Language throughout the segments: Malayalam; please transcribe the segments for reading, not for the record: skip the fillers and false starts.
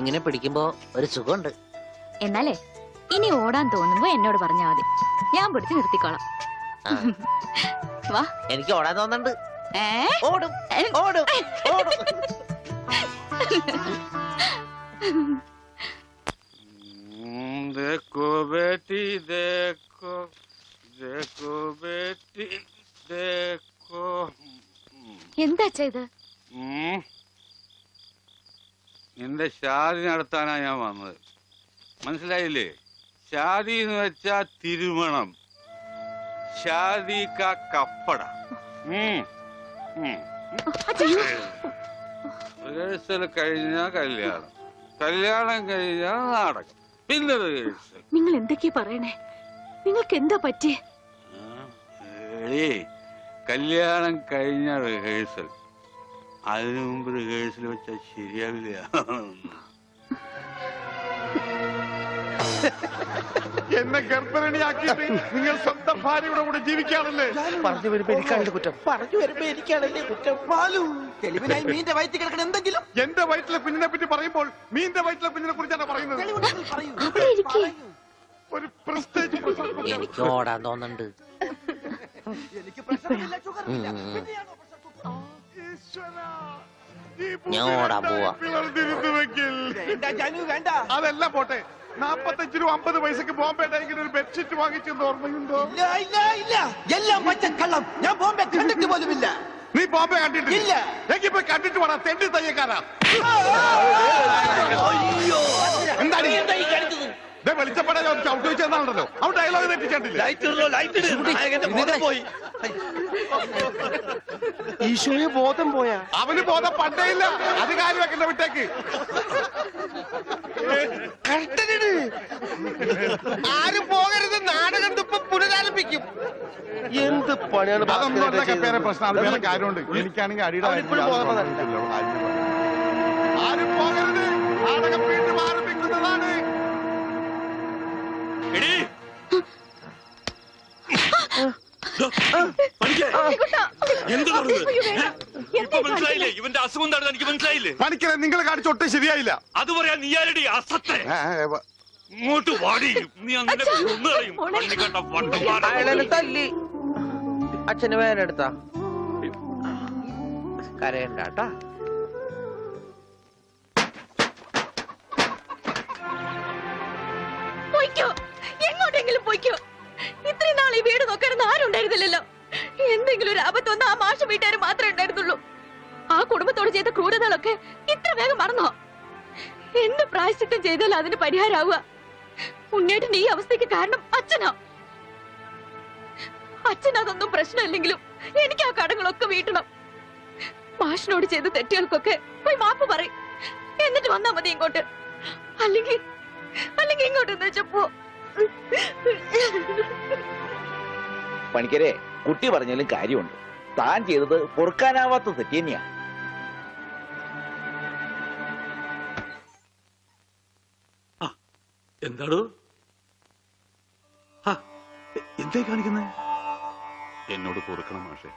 ഇങ്ങനെ പിടിക്കുമ്പോ ഒരു സുഖമുണ്ട്. എന്നാലേ ഇനി ഓടാൻ തോന്നുമ്പോ എന്നോട് പറഞ്ഞാ മതി, ഞാൻ പിടിച്ച് നിർത്തിക്കോളാം. വാ. എനിക്ക് ഓടാൻ തോന്നുന്നുണ്ട്. ഓടും ഓടും ഓടും. देखो बेटी देखो देखो बेटी देखो. എന്താ ഇത്? നിന്റെ ഷാദി നടത്താനാ ഞാൻ വന്നത്, മനസ്സിലായില്ലേ? ഷാദി എന്ന് വെച്ചാ തിരുമണം, ഷാദി കാ കപ്പട. റിഹേഴ്സൽ കഴിഞ്ഞാ കല്യാണം, കല്യാണം കഴിഞ്ഞാ നാടകം, പിന്നെ റിഹേഴ്സൽ. നിങ്ങൾ എന്തൊക്കെയാ പറയണേ? നിങ്ങൾക്ക് എന്താ പറ്റി? കല്യാണം കഴിഞ്ഞ റിഹേഴ്സൽ, അതിനു മുമ്പ് റിഹേഴ്സൽ വെച്ചാൽ ശരിയാവില്ല. എന്നെ ഗർഭരണിയാക്കിയിട്ട് നിങ്ങൾ സ്വന്തം ഭാര്യയുടെ കൂടെ ജീവിക്കാണല്ലേ? പറഞ്ഞു വരുമ്പോ എനിക്കാണല്ലേ കുറ്റം, പറഞ്ഞു വരുമ്പോ എനിക്കാണല്ലേ കുറ്റം. തെളിവിനായി മീന്റെ വയറ്റിൽ കിടക്കണ എന്തെങ്കിലും. എന്റെ വയറ്റിലെ കുഞ്ഞിനെ പറ്റി പറയുമ്പോൾ മീന്റെ വയറ്റിലെ കുഞ്ഞിനെ കുറിച്ചാണ് പറയുന്നത്. ഒരു പ്രസ്റ്റേജ്. എനിക്ക് ഓടാൻ തോന്നുന്നുണ്ട്. ഞാൻ ഓടാൻ പോവാ. അതെല്ലാം പോട്ടെ, 45 രൂപ 50 പൈസക്ക് ബോംബെ ഡൈങ്ങിന് ഒരു ബെഡ്ഷീറ്റ് വാങ്ങിച്ചെന്ന് ഓർമ്മയുണ്ടോ? എല്ലാം പച്ചക്കള്ളം. ഞാൻ ബോംബെ കണ്ടിട്ട് പോലുമില്ല. നീ ബോംബെ കണ്ടിട്ടില്ല? എങ്കിൽ പോയി കണ്ടിട്ട് വേണം, തെണ്ടി തയ്യക്കാരാ. എന്താണ് വെളിച്ചപ്പെടാൻ ചവിട്ടി വെച്ചെന്നാണല്ലോ അവൻ ഡയലോഗ് തെറ്റിച്ചിട്ടില്ല. ഈശോയെ ബോധം പോയാ? അവന് ബോധം പണ്ടേ ഇല്ല, അത് കാര്യം വെക്കണ്ട, വിട്ടേക്ക്. ആരും പോകരുത്, നാടകം ഇപ്പൊ പുനരാരംഭിക്കും. എന്ത് പണിയാണ്? അതൊന്നും പേരെ പ്രശ്നം, അത് വേറെ കാര്യമുണ്ട്. എനിക്കാണെങ്കിൽ അടിയുടെ ആരും പോകരുത്, നാടകം വീണ്ടും ആരംഭിക്കുന്നതാണ്. ഇവന്റെ അസുഖം എന്താണെന്ന് എനിക്ക് മനസ്സിലായില്ലേ? പണിക്കരെ നിങ്ങൾ കാണിച്ചൊട്ടും ശരിയായില്ല. അത് പറയാൻ നീ ആരടി അസത്തെ? ഇങ്ങോട്ട് വാടി, നീ അങ്ങനെ കൊന്നുകളയും. തല്ലി അച്ഛന് വേനെടുത്താ കരയണ്ടാട്ടാ. എങ്ങോട്ടെങ്കിലും പോയിക്കോ. ഇത്രയും നാൾ ഈ വീട് നോക്കാനൊന്നും ആരും ഉണ്ടായിരുന്നില്ലല്ലോ. എന്തെങ്കിലും ഒരു ആപത്ത് വന്ന ആ മാഷ വീട്ടുകാർ മാത്രമേ ഉണ്ടായിരുന്നുള്ളൂ. ആ കുടുംബത്തോട് ചെയ്ത ക്രൂരതകളൊക്കെ ഇത്ര വേഗം മറന്നോ? എന്ത് പ്രായശ്ചിത്തം ചെയ്താലും അതിന് പരിഹാരമാവുക. ഉണ്ണേട്ടന്റെ ഈ അവസ്ഥയ്ക്ക് കാരണം അച്ഛനാ. അച്ഛനതൊന്നും പ്രശ്നമില്ലെങ്കിലും എനിക്ക് ആ കടങ്ങളൊക്കെ വീട്ടണം. മാഷിനോട് ചെയ്ത തെറ്റുകൾക്കൊക്കെ പോയി മാപ്പ് പറയും, എന്നിട്ട് വന്നാ മതി ഇങ്ങോട്ട്. അല്ലെങ്കിൽ ഇങ്ങോട്ട് എന്ന് വെച്ചപ്പോ. പണിക്കരെ, കുട്ടി പറഞ്ഞാലും കാര്യമുണ്ട്. താൻ ചെയ്തത് പൊറുക്കാനാവാത്ത തെറ്റ് തന്നെയാ. എന്താടോ എന്തേ കാണിക്കുന്നേ? എന്നോട് പൊറുക്കണം മാഷെ.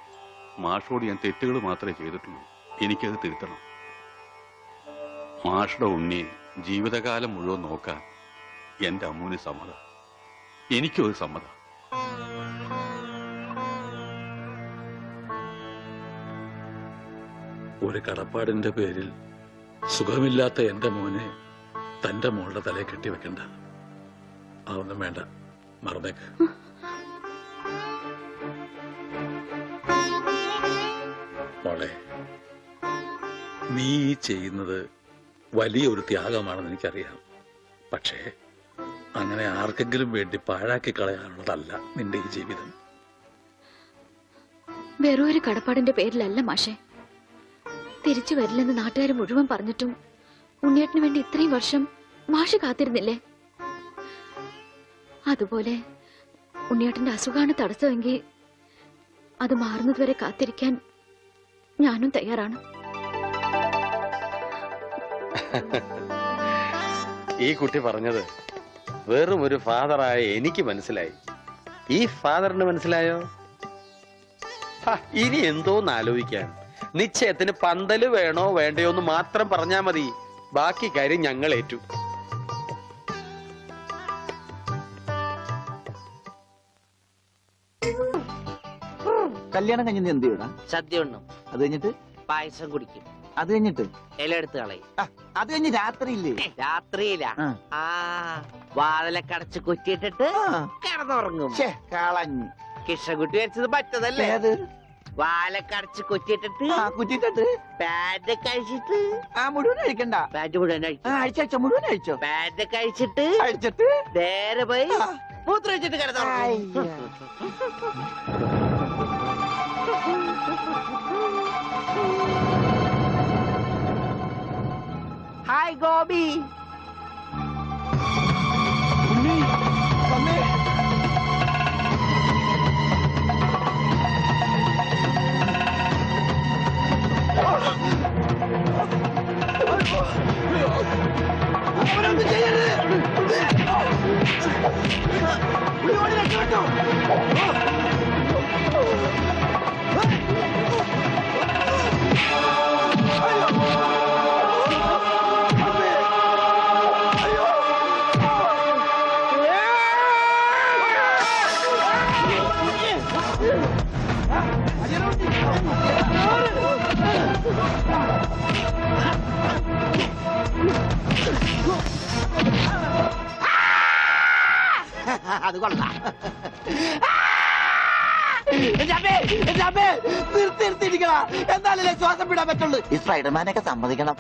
മാഷോട് ഞാൻ തെറ്റുകൾ മാത്രമേ ചെയ്തിട്ടുള്ളൂ, എനിക്കത് തിരുത്തണം. മാഷുടെ ഉണ്ണിയെ ജീവിതകാലം മുഴുവൻ നോക്കാൻ എന്റെ അമ്മൂന് സമ്മതം, എനിക്കും അത് സമ്മതം. ഒരു കടപ്പാടിന്റെ പേരിൽ സുഖമില്ലാത്ത എന്റെ മോനെ തന്റെ മോളുടെ തലയെ കെട്ടിവെക്കണ്ട. അതൊന്നും വേണ്ട, മറന്നേക്ക്. മോളെ, നീ ചെയ്യുന്നത് വലിയൊരു ത്യാഗമാണെന്ന് എനിക്കറിയാം. പക്ഷേ അങ്ങനെ ആർക്കെങ്കിലും വേണ്ടി പാഴാക്കി കളയാനുള്ളതല്ല നിന്റെ ഈ ജീവിതം. വെറും ഒരു കടപ്പാടിന്റെ പേരിലല്ല മാഷെ. തിരിച്ചു വരില്ലെന്ന് നാട്ടുകാർ മുഴുവൻ പറഞ്ഞിട്ടും ഉണ്ണിയേട്ടന് വേണ്ടി ഇത്രയും വർഷം മാഷ് കാത്തിരുന്നില്ലേ? അതുപോലെ ഉണ്ണിയേട്ടന്റെ അസുഖമാണ് തടസ്സമെങ്കിൽ അത് മാറുന്നതുവരെ കാത്തിരിക്കാൻ ഞാനും തയ്യാറാണ്. ഈ കുട്ടി പറഞ്ഞത് വെറും ഒരു ഫാദറായ എനിക്ക് മനസ്സിലായി. ഈ ഫാദറിന് മനസ്സിലായോ? ഇനി എന്തോന്ന് ആലോചിക്കാൻ. നിശ്ചയത്തിന് പന്തല് വേണോ വേണ്ടയോ എന്ന് മാത്രം പറഞ്ഞാ മതി. ബാക്കി കാര്യം ഞങ്ങൾ ഏറ്റു. കല്യാണം കഴിഞ്ഞ് എന്ത് ചെയ്യണം? സദ്യ ഉണ്ണും, അത് കഴിഞ്ഞിട്ട് പായസം കുടിക്കും, അത് കഴിഞ്ഞിട്ട് ഇല എടുത്ത് കളയും. അത് കഴിഞ്ഞ് രാത്രിയില്ലേ? രാത്രിയില ആ. വാതിലൊക്കെ അടച്ച് കുറ്റിയിട്ടിട്ട് ആ. കിടന്നുറങ്ങും. ഛേ, കളഞ്ഞ്. കൃഷ്ണകുട്ടി വെച്ചത് പറ്റതല്ലേ? ഏത്? വാലൊക്കെ അടച്ച് കുറ്റിയിട്ടിട്ട് കുറ്റിട്ടിട്ട് പാന്റ് കഴിച്ചിട്ട് മുഴുവൻ അഴിക്കണ്ട. പാന്റ് മുഴുവൻ കഴിച്ചു. അഴിച്ചോ, മുഴുവൻ അഴിച്ചോ. പാന്റ് കഴിച്ചിട്ട് അഴിച്ചിട്ട് നേരെ പോയി മൂത്രം വെച്ചിട്ട് കിടന്നുറങ്ങും. ഹായ് ഗോപി. അത് കൊള്ളാം. നിർത്തിയിരിക്കണ എന്നാലല്ലേ ശ്വാസം വിടാൻ പറ്റുള്ളൂ. ഈ സ്പൈഡർമാനൊക്കെ സമ്മതിക്കണം.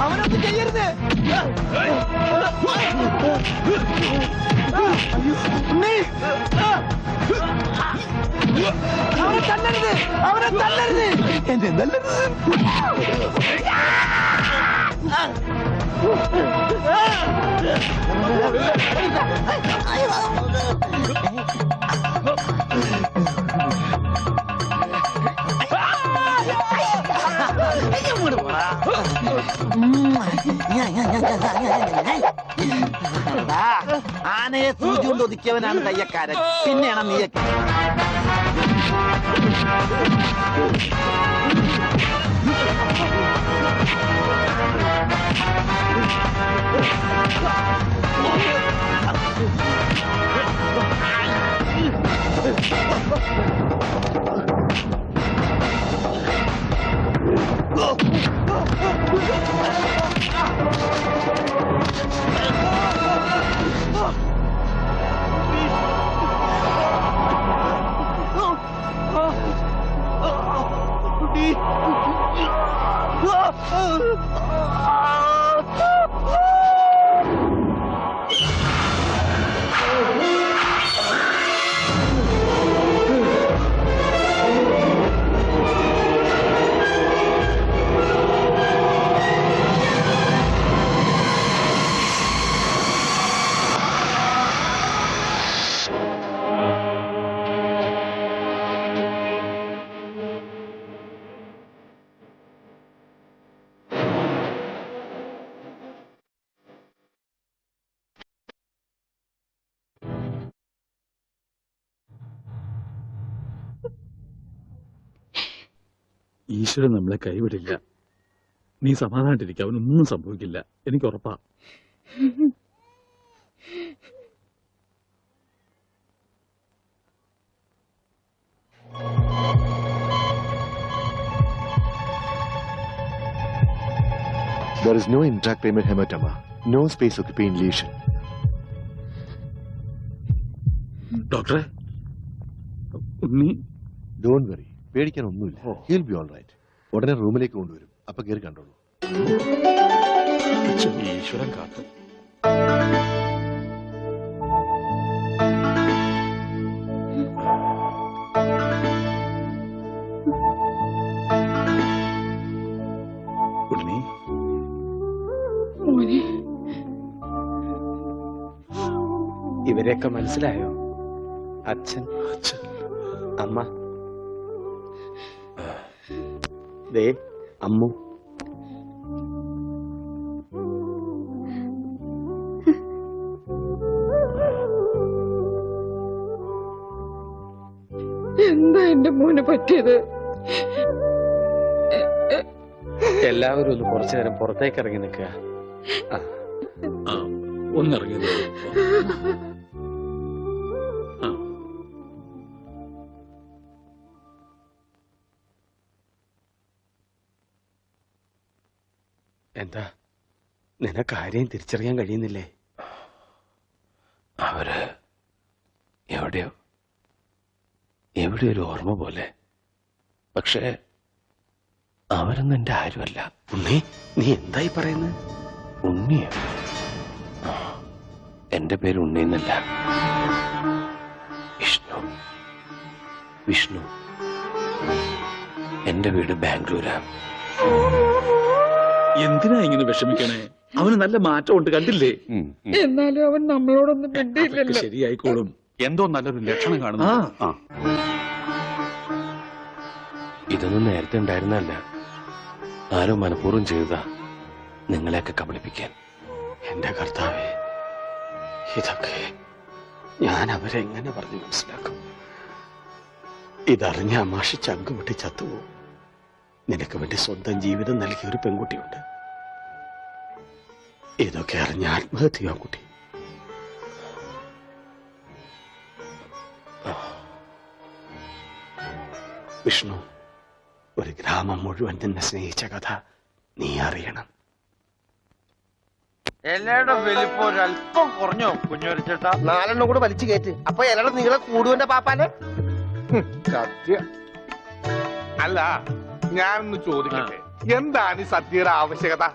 അവനൊന്നും ചെയ്യരുത്. അവനെ തല്ലരുത്, അവനെ തല്ലരുത്, എന്നെ തല്ലരുത്. ആനയെ സൂചി കൊണ്ട് ഒതുക്കിയവനാണ് കയ്യക്കാരൻ. പിന്നെയാണ് നീയൊക്കെ. ഈശ്വരൻ നമ്മളെ കൈവിടില്ല. നീ സമാധാനായിട്ടിരിക്കുക, അവനൊന്നും സംഭവിക്കില്ല, എനിക്ക് ഉറപ്പാ. There is no intracranial hematoma, no space occupying lesion. ഡോക്ടറെ, ഉണ്ണി Don't worry, പേടിക്കാൻ ഒന്നുമില്ല. He'll be all right. ഉടനെ റൂമിലേക്ക് കൊണ്ടുവരും. അപ്പൊ കയറി കണ്ടോളൂ. ഈശ്വരൻ കാത്തു. ഉണ്ണി, ഇവരെയൊക്കെ മനസ്സിലായോ? അച്ഛൻ, അമ്മ, ദേ അമ്മു. എന്താ എന്റെ മോന് പറ്റിയത്? എല്ലാവരും ഒന്ന് കുറച്ചു നേരം പുറത്തേക്ക് ഇറങ്ങി നിൽക്കുക. ഒന്നിറങ്ങിയത്. എന്താ നിനക്ക് ആരെയും തിരിച്ചറിയാൻ കഴിയുന്നില്ലേ? അവര് എവിടെയോ ഒരു ഓർമ്മ പോലെ. പക്ഷേ അവരൊന്നും എന്റെ ആരുമല്ല. ഉണ്ണി, നീ എന്തായി പറയുന്നത്? ഉണ്ണിയോ? എന്റെ പേര് ഉണ്ണി എന്നല്ല, വിഷ്ണു. എന്റെ വീട് ബാംഗ്ലൂരാ. എന്തിനാ ഇങ്ങനെ വിഷമിക്കണേ? അവന് നല്ല മാറ്റം ഉണ്ട്, കണ്ടില്ലേ? എന്നാലും അവൻ നമ്മളോടൊന്നും മിണ്ടിയില്ലല്ലോ. ശരിയായിക്കോളും. എന്തോ നല്ലൊരു ലക്ഷണം കാണുന്നു. ഇതൊന്നും നേരത്തെ ഉണ്ടായിരുന്നല്ല. ആരോ മനഃപൂർവ്വം ചെയ്തതാ, നിങ്ങളെയൊക്കെ കബളിപ്പിക്കാൻ. എന്റെ കർത്താവേ, ഇതൊക്കെ ഞാൻ അവരെ എങ്ങനെ പറഞ്ഞു മനസ്സിലാക്കും? ഇതറിഞ്ഞ അമാഷി ചങ്കുപൊട്ടി ചത്തുപോകും. നിനക്ക് വേണ്ടി സ്വന്തം ജീവിതം നൽകിയ ഒരു പെൺകുട്ടിയുണ്ട്. ഇതൊക്കെ അറിഞ്ഞ ആത്മഹത്യ കുട്ടി. വിഷ്ണു, ഒരു ഗ്രാമം മുഴുവൻ നിന്നെ സ്നേഹിച്ച കഥ നീ അറിയണം. ഇലയുടെ വലിപ്പം ഒരല്പം കുറഞ്ഞോ കുഞ്ഞുവരച്ചേട്ടാ? 4 കൂടെ വലിച്ചു കയറ്റ്. അപ്പൊ ഇലയുടെ നീളെ കൂടുവന്റെ പാപ്പാനെ. സത്യം. അല്ല, ഞാനൊന്ന് ചോദിക്കട്ടെ, എന്താണ് ഈ സദ്യയുടെ ആവശ്യകത?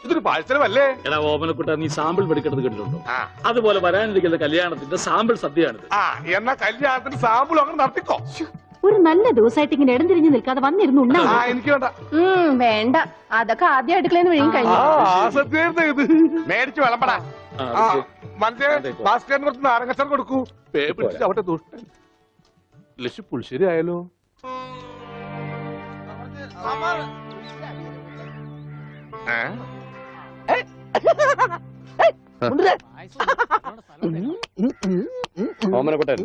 ഇതൊരു പാഴ്സലമല്ലേ? എടാ ഓമനക്കുട്ട, നീ സാമ്പിൾ പഠിക്കുന്നത് കേട്ടിട്ടുണ്ടോ? ആ. അതുപോലെ വരാനിരിക്കുന്ന കല്യാണത്തിന്റെ സാമ്പിൾ സദ്യയാണിത്. ആ, എന്നാ കല്യാണത്തിന് സാമ്പിൾ അങ്ങനെ നടത്തിക്കോ. ഒരു നല്ല ദിവസമായിട്ട് ഇങ്ങനെ ഇടം തിരിഞ്ഞു നിൽക്കാതെ വന്നിരുന്നു ആ, ഉണ്ടാവും. എനിക്ക് വേണ്ട. വേണ്ട, അതൊക്കെ ആദ്യം അടുക്കളയിൽ നിന്ന് ആ, കഴിഞ്ഞു. ആ സദ്യയായിരുന്നു ഇത്. മേടിച്ചു വിളമ്പടാ. ആ, മനസ്സേ, ഭാസ്കരന് കുറച്ച് നാരങ്ങച്ചാർ കൊടുക്കൂ. പേ പിടിച്ചിട്ട് അവിടെ ദുഷ്ടൻ. ലക്ഷ്യം പുളിശ്ശേരി ആയാലോ? ഓമനക്കുട്ടൻ,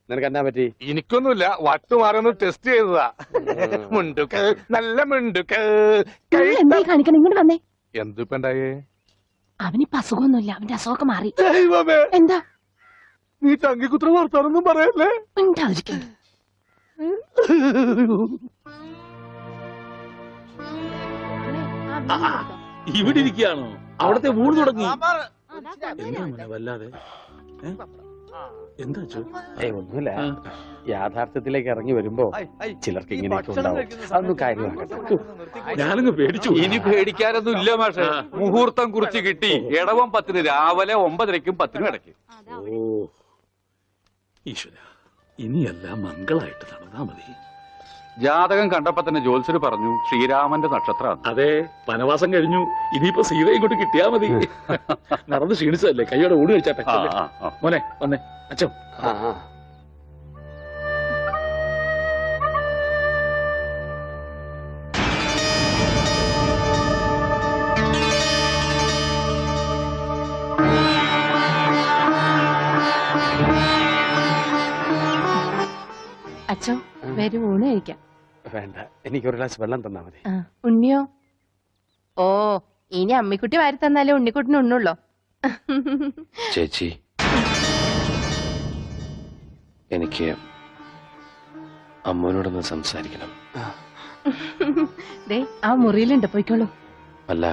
നിനക്ക് എന്നാ പറ്റി? എനിക്കൊന്നുമില്ല, വട്ടുമാറൊന്ന് ടെസ്റ്റ് ചെയ്തതാ. മുണ്ടുക്ക് നല്ല മുണ്ടുക്ക്. എന്തായി കാണിക്കണം? ഇങ്ങോട്ട് വന്നേ. എന്തിപ്പണ്ടായേ? അവനിപ്പോ അസുഖമൊന്നുമില്ല, അവന്റെ അസുഖമൊക്കെ മാറി. ദൈവമേ, എന്താ നീ ചങ്കിക്കുത്ര വർത്താനൊന്നും പറയല്ലേ? ഉണ്ടായിരിക്കും. ഇവിടെ ഇരിക്കുകയാണോ? അവിടത്തെ ഊണ് തുടങ്ങി. എന്താ മോനെ വല്ലാതെ? എന്താ ചോ? ഒന്നുമില്ല, യാഥാർത്ഥ്യത്തിലേക്ക് ഇറങ്ങി വരുമ്പോ ചിലർക്ക് ഇങ്ങനെയൊക്കെ ഉണ്ടാവും. അതൊന്നും കാര്യമാക്കട്ടെ. ഞാനങ്ങ് പേടിച്ചു. ഇനി പേടിക്കാനൊന്നും ഇല്ല മാഷെ. മുഹൂർത്തം കുറിച്ച് കിട്ടി. ഇടവം 10 രാവിലെ 9:30ക്കും 10നും ഇടയ്ക്ക്. ഓ ഈശ്വര, ഇനിയെല്ലാം മംഗളായിട്ട് നടന്നാ മതി. ജാതകം കണ്ടപ്പോ തന്നെ ജ്യോത്സ്യര് പറഞ്ഞു ശ്രീരാമന്റെ നക്ഷത്രം. അതെ, വനവാസം കഴിഞ്ഞു. ഇനിയിപ്പോ സീത ഇങ്ങോട്ട് കിട്ടിയാ മതി. നടന്ന് ക്ഷീണിച്ചതല്ലേ, കൈയോടെ ഊണ് കഴിച്ചാട്ടെ. മോനെ വന്നേ, അച്ഛൻ. അച്ഛോ, വരും ഊണ് കഴിക്കാം. വേണ്ട, എനിക്കൊരു ഗ്ലാസ് വെള്ളം തന്നാ മതി. ഉണ്ണിയോ? ഓ, ഇനി അമ്മിക്കുട്ടി വാരി തന്നാലേ ഉണ്ണിക്കുട്ടിന് ഉണ്ണുള്ളോ? ചേച്ചി, എനിക്ക് അമ്മൂനോടൊന്ന് സംസാരിക്കണം. ദേ, ആ മുറിയിലുണ്ട്, പോയിക്കോളൂ. അല്ല,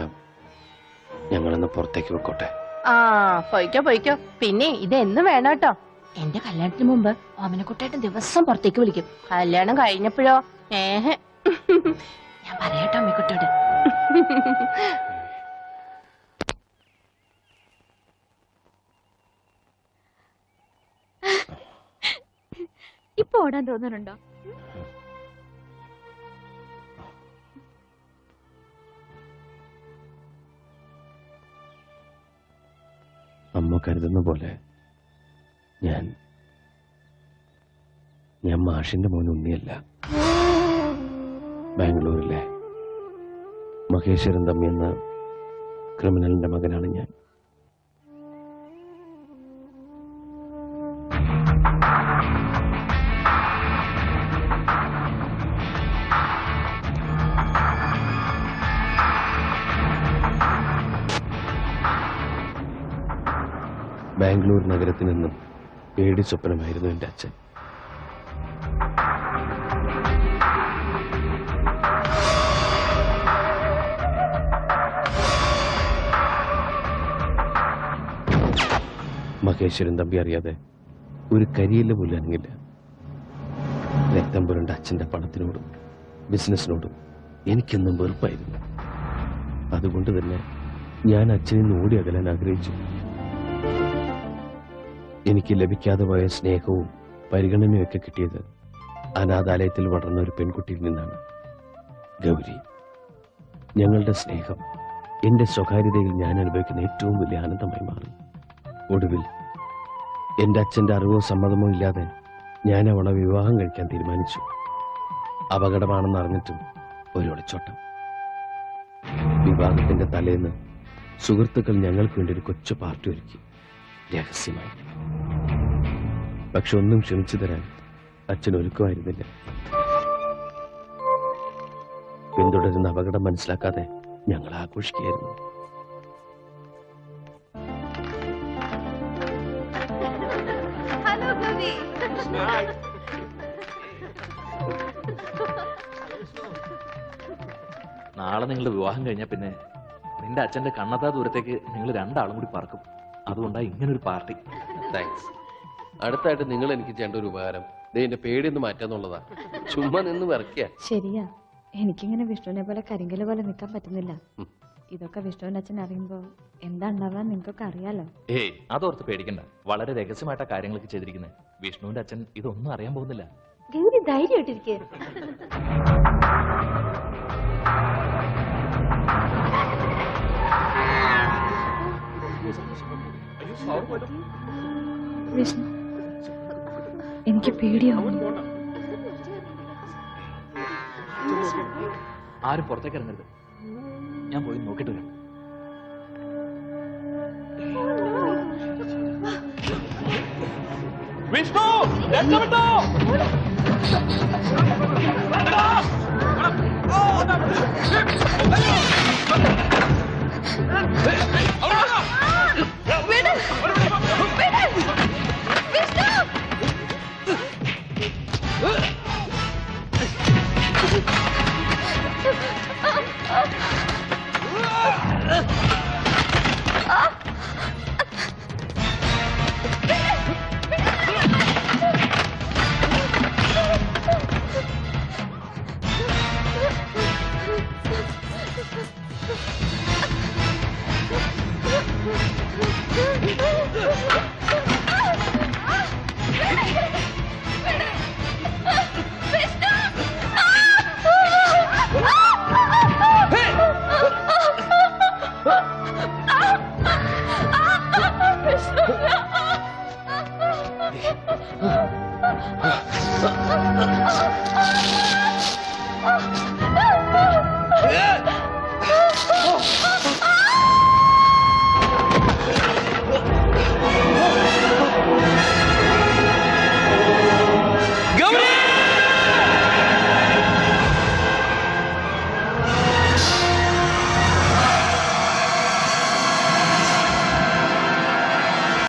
ഞങ്ങളൊന്ന് പുറത്തേക്ക് പോയിക്കോട്ടെ? ആ, പോയിക്കോ. പിന്നെ ഇത് എന്നും വേണം കേട്ടോ. എന്റെ കല്യാണത്തിന് മുമ്പ് ഓമനക്കുട്ടായിട്ട് ദിവസം പുറത്തേക്ക് വിളിക്കും. കല്യാണം കഴിഞ്ഞപ്പോഴോ ഞാൻ പറയട്ടോ അമ്മിക്കുട്ടോട്. ഇപ്പൊ ഓടാൻ തോന്നുന്നുണ്ടോ? അമ്മ കരുതുന്ന പോലെ ഞാൻ മാഷിന്റെ മോൻ ഉണ്ണിയല്ല. ബാംഗ്ലൂരിലെ മഹേശ്വരൻ തമ്മി എന്ന ക്രിമിനലിന്റെ മകനാണ് ഞാൻ. ബാംഗ്ലൂർ നഗരത്തിൽ നിന്നും പേടി സ്വപ്നമായിരുന്നു എൻ്റെ അച്ഛൻ. മഹേശ്വരൻ തമ്പി അറിയാതെ ഒരു കരിയില്ല പോലും അനങ്ങില്ല. രക്തം പുരണ്ട അച്ഛൻ്റെ പണത്തിനോടും ബിസിനസ്സിനോടും എനിക്കെന്നും വെറുപ്പായിരുന്നു. അതുകൊണ്ട് തന്നെ ഞാൻ അച്ഛനിൽ നിന്ന് ഓടി അകലാൻ ആഗ്രഹിച്ചു. എനിക്ക് ലഭിക്കാതെ പോയ സ്നേഹവും പരിഗണനയും ഒക്കെ കിട്ടിയത് അനാഥാലയത്തിൽ വളർന്ന ഒരു പെൺകുട്ടിയിൽ നിന്നാണ്, ഗൗരി. ഞങ്ങളുടെ സ്നേഹം എൻ്റെ സ്വകാര്യതയിൽ ഞാൻ അനുഭവിക്കുന്ന ഏറ്റവും വലിയ ആനന്ദമായി മാറി. ഒടുവിൽ എൻ്റെ അച്ഛൻ്റെ അറിവോ സമ്മതമോ ഇല്ലാതെ ഞാൻ അവളെ വിവാഹം കഴിക്കാൻ തീരുമാനിച്ചു. അപകടമാണെന്ന് അറിഞ്ഞിട്ടും ഒരു ഒളിച്ചോട്ടം. വിവാഹത്തിന്റെ തലേന്ന് സുഹൃത്തുക്കൾ ഞങ്ങൾക്ക് വേണ്ടി ഒരു കൊച്ചു പാർട്ടി ഒരുക്കി, രഹസ്യമായി. പക്ഷെ ഒന്നും ക്ഷമിച്ചു തരാൻ അച്ഛൻ ഒരുക്കമായിരുന്നില്ല. പിന്തുടരുന്ന അപകടം മനസ്സിലാക്കാതെ ഞങ്ങൾ ആഘോഷിക്കുകയായിരുന്നു. ഹലോ ഗോപി. നാളെ നിങ്ങളുടെ വിവാഹം കഴിഞ്ഞാൽ പിന്നെ നിന്റെ അച്ഛന്റെ കണ്ണത്താ ദൂരത്തേക്ക് നിങ്ങൾ രണ്ടാളും കൂടി പറക്കും. അതുകൊണ്ടാ ഇങ്ങനൊരു പാർട്ടി. താങ്ക്സ്. അടുത്തായിട്ട് നിങ്ങൾ എനിക്ക് ചെയ്യേണ്ട ഒരു ഉപകാരം എന്റെ പേടിയൊന്ന് മാറ്റാന്നുള്ളതാ. ചുമ്മാ നിന്ന് വിറക്കുക. ശരിയാ, എനിക്കിങ്ങനെ വിഷ്ണുവിനെ പോലെ കരിങ്കല് പോലെ നിൽക്കാൻ പറ്റുന്നില്ല. ഉം. ഇതൊക്കെ വിഷ്ണുവിന്റെ അച്ഛൻ അറിയുമ്പോ എന്താ ഉണ്ടാവാൻ നിങ്ങൾക്കൊക്കെ അറിയാലോ. ഏയ് അതോർത്ത് പേടിക്കണ്ട. വളരെ രഹസ്യമായിട്ടാ കാര്യങ്ങളൊക്കെ ചെയ്തിരിക്കുന്നത്. വിഷ്ണുവിന്റെ അച്ഛൻ ഇതൊന്നും അറിയാൻ പോകുന്നില്ല. ഗൗരി ധൈര്യമായിട്ടിരിക്കേ. വിഷ്ണു, എനിക്ക് പേടിയാവും. ആരും പുറത്തേക്ക് ഇറങ്ങരുത്. ഞാൻ പോയി നോക്കിട്ട് വരാം. വിഷ്ണു രക്ഷപ്പെട്ടോ!